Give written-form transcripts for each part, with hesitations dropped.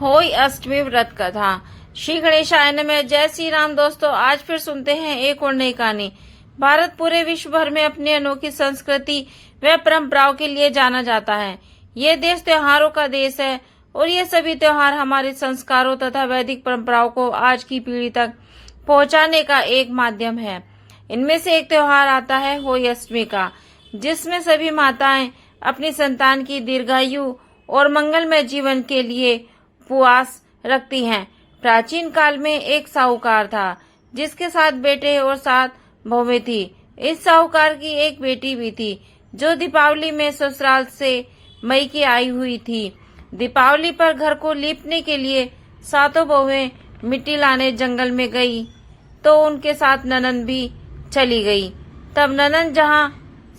होई अष्टमी व्रत कथा। श्री गणेशाय नमः। जय श्री राम। दोस्तों, आज फिर सुनते हैं एक और नई कहानी। भारत पूरे विश्व भर में अपनी अनोखी संस्कृति व परंपराओं के लिए जाना जाता है। ये देश त्योहारों का देश है और ये सभी त्योहार हमारे संस्कारों तथा वैदिक परंपराओं को आज की पीढ़ी तक पहुंचाने का एक माध्यम है। इनमें से एक त्योहार आता है होई अष्टमी का, जिसमें सभी माताएं अपनी संतान की दीर्घायु और मंगलमय जीवन के लिए उपवास रखती हैं। प्राचीन काल में एक साहूकार था जिसके 7 बेटे और 7 बहुएं थी। इस साहूकार की एक बेटी भी थी जो दीपावली में ससुराल से मई की आई हुई थी। दीपावली पर घर को लीपने के लिए 7 बहुएं मिट्टी लाने जंगल में गई तो उनके साथ ननद भी चली गई। तब ननद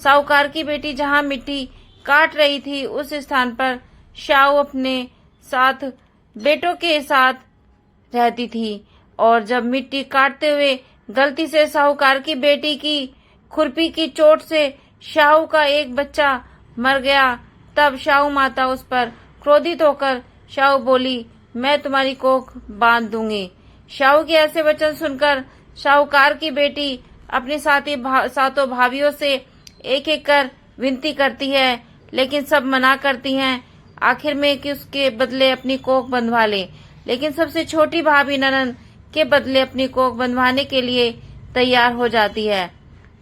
साहूकार की बेटी जहाँ मिट्टी काट रही थी उस स्थान पर शाहू अपने 7 बेटों के साथ रहती थी और जब मिट्टी काटते हुए गलती से साहूकार की बेटी की खुरपी की चोट से शाहू का एक बच्चा मर गया, तब शाहू माता उस पर क्रोधित होकर शाहू बोली, मैं तुम्हारी कोख बांध दूंगी। शाहू के ऐसे वचन सुनकर साहूकार की बेटी अपनी सातों भाभियों से एक एक कर विनती करती है, लेकिन सब मना करती हैं। आखिर में कि उसके बदले अपनी कोख बंधवा ले, लेकिन सबसे छोटी भाभी ननद के बदले अपनी कोख बंधवाने के लिए तैयार हो जाती है।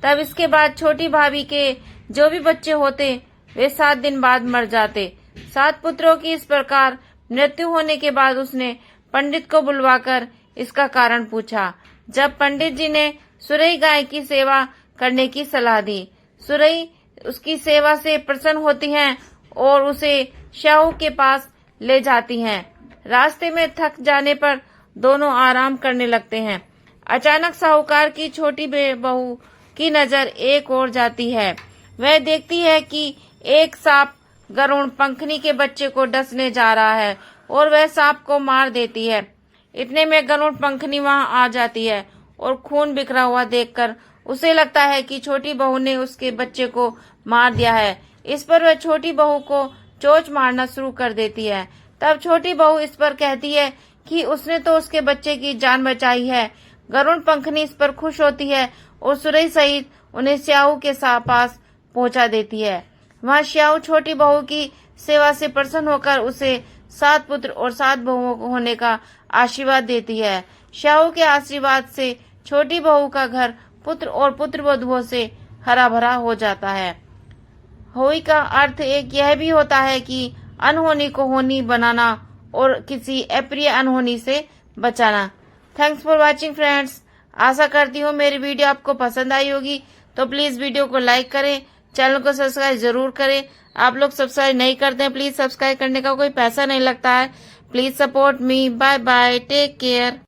तब इसके बाद छोटी भाभी के जो भी बच्चे होते वे 7 दिन बाद मर जाते। 7 पुत्रों की इस प्रकार मृत्यु होने के बाद उसने पंडित को बुलवाकर इसका कारण पूछा। जब पंडित जी ने सुरई गाय की सेवा करने की सलाह दी, सुरई उसकी सेवा से प्रसन्न होती हैं और उसे शाहू के पास ले जाती हैं। रास्ते में थक जाने पर दोनों आराम करने लगते हैं। अचानक साहूकार की छोटी बहू की नजर एक ओर जाती है। वह देखती है कि एक सांप गरुड़ पंखनी के बच्चे को डसने जा रहा है और वह सांप को मार देती है। इतने में गरुड़ पंखनी वहां आ जाती है और खून बिखरा हुआ देखकर उसे लगता है कि छोटी बहू ने उसके बच्चे को मार दिया है। इस पर वह छोटी बहू को चोंच मारना शुरू कर देती है। तब छोटी बहू इस पर कहती है कि उसने तो उसके बच्चे की जान बचाई है। गरुड़ पंखनी इस पर खुश होती है और सुरई सहित उन्हें शाहू के पास पहुंचा देती है। वहां शाहू छोटी बहू की सेवा से प्रसन्न होकर उसे 7 पुत्र और 7 बहुओं होने का आशीर्वाद देती है। शाहू के आशीर्वाद से छोटी बहू का घर पुत्र और पुत्र वधुओं से हरा भरा हो जाता है। होई का अर्थ एक यह भी होता है कि अनहोनी को होनी बनाना और किसी अप्रिय अनहोनी से बचाना। Thanks for watching friends. आशा करती हूँ मेरी वीडियो आपको पसंद आई होगी, तो प्लीज वीडियो को लाइक करें, चैनल को सब्सक्राइब जरूर करें। आप लोग सब्सक्राइब नहीं करते हैं, प्लीज सब्सक्राइब करने का कोई पैसा नहीं लगता है। Please support me. Bye bye, take care.